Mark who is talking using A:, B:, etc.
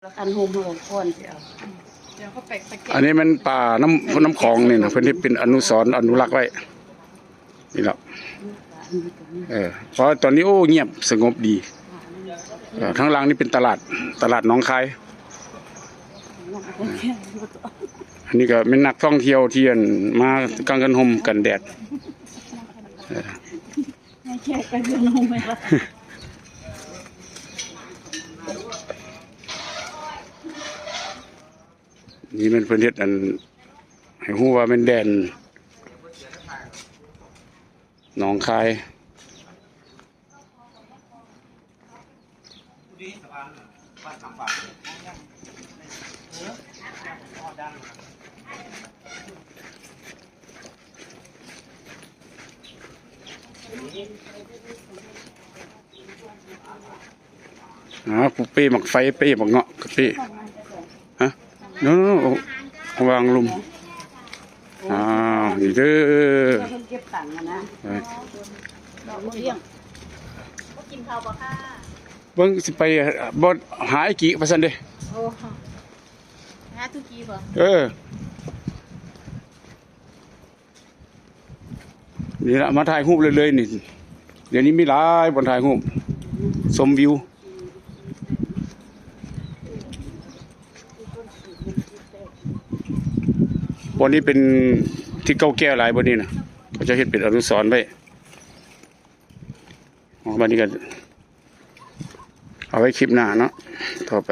A: อันโฮมโฮมก่อนสิเอา
B: เดี๋ยวเขาไปเก็บ
C: อันนี้มันป่าน้ำคลองนี่นะเพิ่นที่เป็นอนุสรณ์อนุรักษ์ไว้นี่แหละเพราะตอนนี้โอ้เงียบสงบดีทั้งหลังนี่เป็นตลาดหนองคายอันนี้ก็เป็นนักท่องเที่ยวที่มากางกันห่มกันแดด
A: ให้แขกกันโฮมไหมล่ะ
C: นี่มันเพิ่นเฮ็ดอันให้ฮู้ว่าเป็นแดนหนองคายปุ๊เป้หมักไฟเป้หมักเงาะกะเป้ฮะโน้วางลุมนี่เด้อ
A: เพิ่นเก็บตังค์นะดอกเลี้ยงบ่กินข้าวบ่ค่ะ
C: เบิ่งสิไปบ่หาไอ้กี่ว่าซั่นเด้
A: โอ้หาตุกี้บ่
C: นี่ละมาถ่ายรูปเลยนี่เดี๋ยวนี้มีหลายบนถ่ายรูปชมวิวบนนี้เป็นที่เก่าแก่หลายบนนี้นะเขาจะเฮ็ดเป็นอนุสรณ์ไว้บันนี้ก็เอาไว้คลิปหน้าเนาะต่อไป